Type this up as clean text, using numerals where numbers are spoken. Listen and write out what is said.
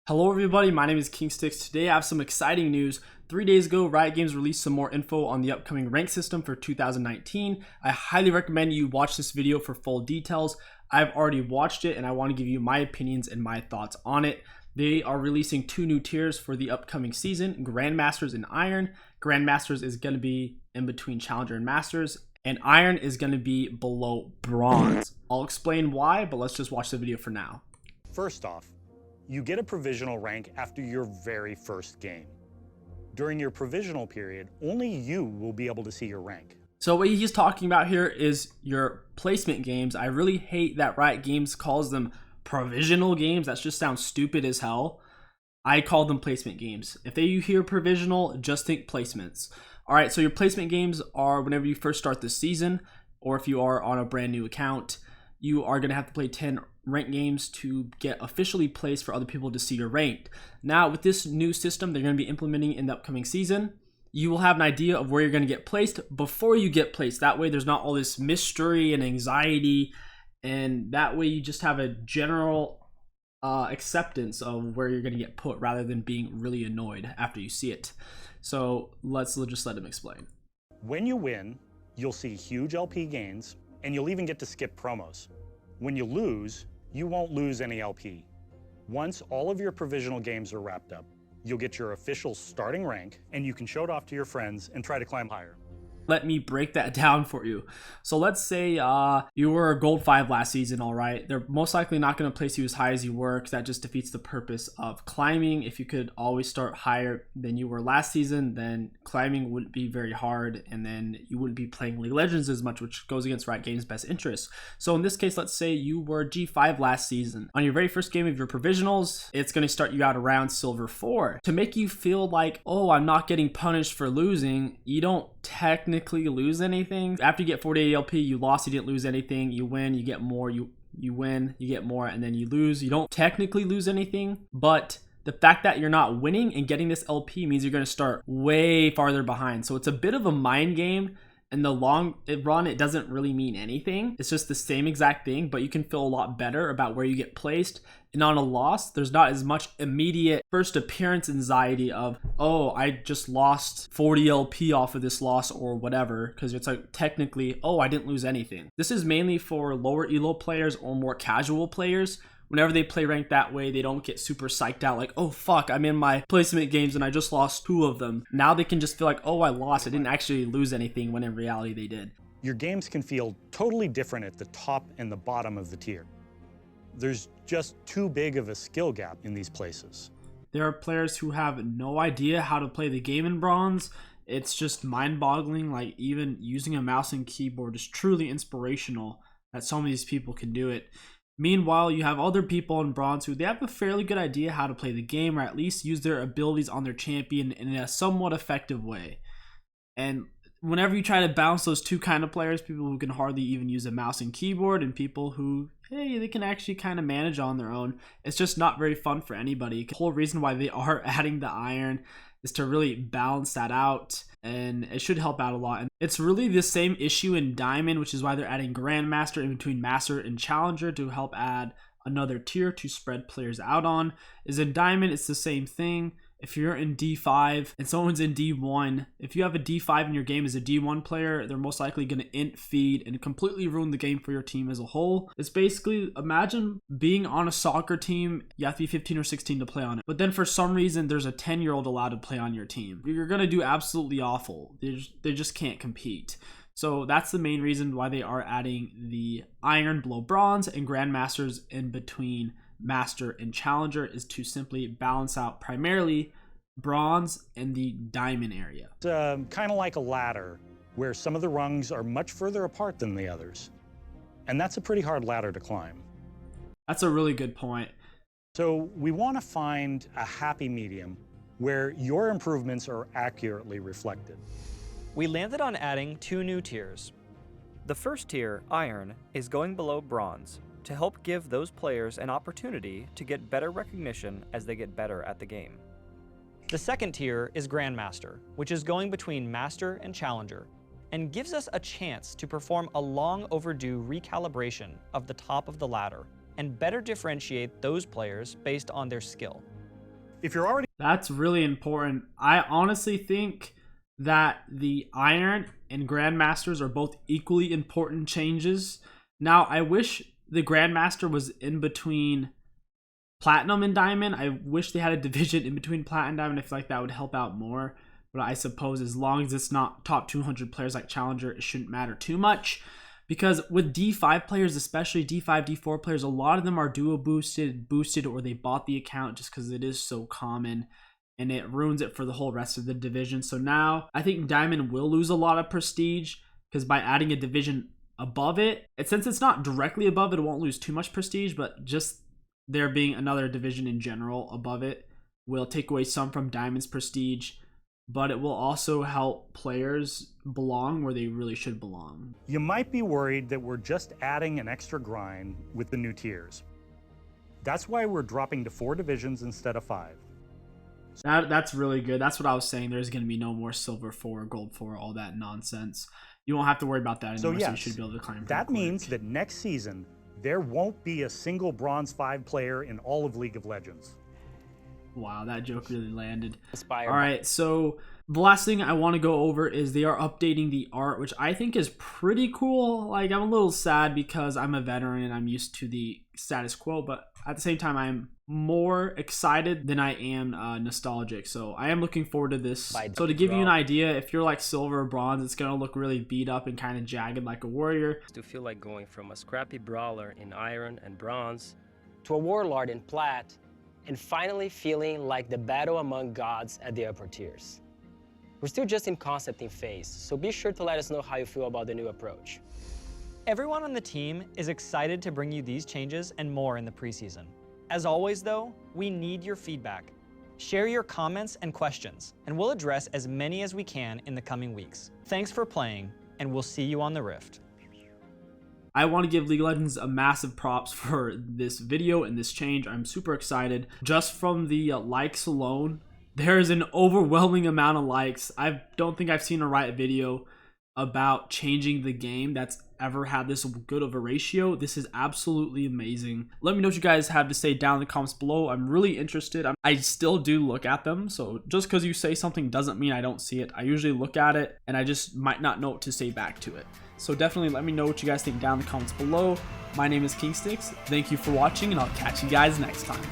Hello everybody, my name is KingStix. Today I have some exciting news. 3 days ago, Riot Games released some more info on the upcoming rank system for 2019. I highly recommend you watch this video for full details. I've already watched it and I want to give you my opinions and my thoughts on it. They are releasing 2 new tiers for the upcoming season, Grandmasters and Iron. Grandmasters is going to be in between Challenger and Masters, and Iron is going to be below Bronze. I'll explain why, but let's just watch the video for now. First off, you get a provisional rank after your very first game. During your provisional period, only you will be able to see your rank. So what he's talking about here is your placement games. I really hate that Riot Games calls them provisional games. That just sounds stupid as hell. I call them placement games. If you hear provisional, just think placements. All right, so your placement games are whenever you first start the season, or if you are on a brand new account, you are going to have to play 10 ranked games to get officially placed for other people to see your ranked. Now, with this new system they're going to be implementing in the upcoming season, you will have an idea of where you're going to get placed before you get placed. That way there's not all this mystery and anxiety, and that way you just have a general acceptance of where you're going to get put rather than being really annoyed after you see it. So let's just let him explain. When you win, you'll see huge LP gains, and you'll even get to skip promos. When you lose, you won't lose any LP. Once all of your provisional games are wrapped up, you'll get your official starting rank, and you can show it off to your friends and try to climb higher. Let me break that down for you. So let's say you were a gold 5 last season, all right? They're most likely not going to place you as high as you were, because that just defeats the purpose of climbing. If you could always start higher than you were last season, then climbing wouldn't be very hard, and then you wouldn't be playing League of Legends as much, which goes against Riot Games' best interests. So in this case, let's say you were G5 last season. On your very first game of your provisionals, it's going to start you out around Silver 4. To make you feel like, oh, I'm not getting punished for losing, you don't technically lose anything. After you get 48 LP, you lost, you didn't lose anything. You win, you get more, you win, you get more, and then you lose. You don't technically lose anything, but the fact that you're not winning and getting this LP means you're going to start way farther behind. So it's a bit of a mind game. In the long run, it doesn't really mean anything. It's just the same exact thing, but you can feel a lot better about where you get placed. And on a loss, there's not as much immediate first appearance anxiety of, oh, I just lost 40 LP off of this loss or whatever, because it's like technically, oh, I didn't lose anything. This is mainly for lower elo players or more casual players. Whenever they play ranked that way, they don't get super psyched out like, oh fuck, I'm in my placement games and I just lost 2 of them. Now they can just feel like, oh, I lost. I didn't actually lose anything, when in reality they did. Your games can feel totally different at the top and the bottom of the tier. There's just too big of a skill gap in these places. There are players who have no idea how to play the game in Bronze. It's just mind-boggling. Like, even using a mouse and keyboard is truly inspirational that some of these people can do it. Meanwhile, you have other people in Bronze who they have a fairly good idea how to play the game, or at least use their abilities on their champion in a somewhat effective way. And whenever you try to balance those two kind of players, people who can hardly even use a mouse and keyboard, and people who, hey, they can actually kind of manage on their own, it's just not very fun for anybody. The whole reason why they are adding the Iron is to really balance that out, and it should help out a lot. And it's really the same issue in Diamond, which is why they're adding Grandmaster in between Master and Challenger to help add another tier to spread players out on. Is in Diamond, it's the same thing. If you're in D5 and someone's in D1, if you have a D5 in your game as a D1 player, they're most likely going to int feed and completely ruin the game for your team as a whole. It's basically, imagine being on a soccer team, you have to be 15 or 16 to play on it. But then for some reason, there's a 10-year-old allowed to play on your team. You're going to do absolutely awful. They just can't compete. So that's the main reason why they are adding the Iron below Bronze and Grandmasters in between Master and Challenger, is to simply balance out primarily Bronze and the Diamond area. It's kind of like a ladder where some of the rungs are much further apart than the others. And that's a pretty hard ladder to climb. That's a really good point. So we want to find a happy medium where your improvements are accurately reflected. We landed on adding 2 new tiers. The first tier, Iron, is going below Bronze to help give those players an opportunity to get better recognition as they get better at the game. The second tier is Grandmaster, which is going between Master and Challenger, and gives us a chance to perform a long overdue recalibration of the top of the ladder and better differentiate those players based on their skill. If you're already That's really important. I honestly think that the Iron and Grandmasters are both equally important changes. Now, I wish the Grandmaster was in between Platinum and Diamond. I wish they had a division in between Platinum and Diamond. I feel like that would help out more. But I suppose as long as it's not top 200 players like Challenger, it shouldn't matter too much. Because with D5 players, especially D5, D4 players, a lot of them are duo boosted, or they bought the account just because it is so common. And it ruins it for the whole rest of the division. So now I think Diamond will lose a lot of prestige because by adding a division above it, since it's not directly above it, it won't lose too much prestige, but just there being another division in general above it will take away some from Diamond's prestige, but it will also help players belong where they really should belong. You might be worried that we're just adding an extra grind with the new tiers. That's why we're dropping to 4 divisions instead of 5. That's really good. That's what I was saying. There's going to be no more silver 4, gold 4, all that nonsense. You won't have to worry about that anymore, so you should be able to climb. That means that next season, there won't be a single bronze 5 player in all of League of Legends. Wow, that joke really landed. Inspired. All right, so the last thing I want to go over is they are updating the art, which I think is pretty cool. Like, I'm a little sad because I'm a veteran and I'm used to the status quo, but at the same time, I'm more excited than I am nostalgic. So I am looking forward to this. So to give you an idea, if you're like silver or bronze, it's going to look really beat up and kind of jagged like a warrior. To feel like going from a scrappy brawler in iron and bronze to a warlord in plat, and finally feeling like the battle among gods at the upper tiers. We're still just in concepting phase, so be sure to let us know how you feel about the new approach. Everyone on the team is excited to bring you these changes and more in the preseason. As always though, we need your feedback. Share your comments and questions, and we'll address as many as we can in the coming weeks. Thanks for playing, and we'll see you on the Rift. I want to give League of Legends a massive props for this video and this change. I'm super excited. Just from the likes alone, there is an overwhelming amount of likes. I don't think I've seen a Riot video about changing the game that's ever had this good of a ratio. This is absolutely amazing. Let me know what you guys have to say down in the comments below. I'm really interested. I still do look at them, so just because you say something doesn't mean I don't see it. I usually look at it and I just might not know what to say back to it. So definitely let me know what you guys think down in the comments below. My name is KingStix. Thank you for watching, and I'll catch you guys next time.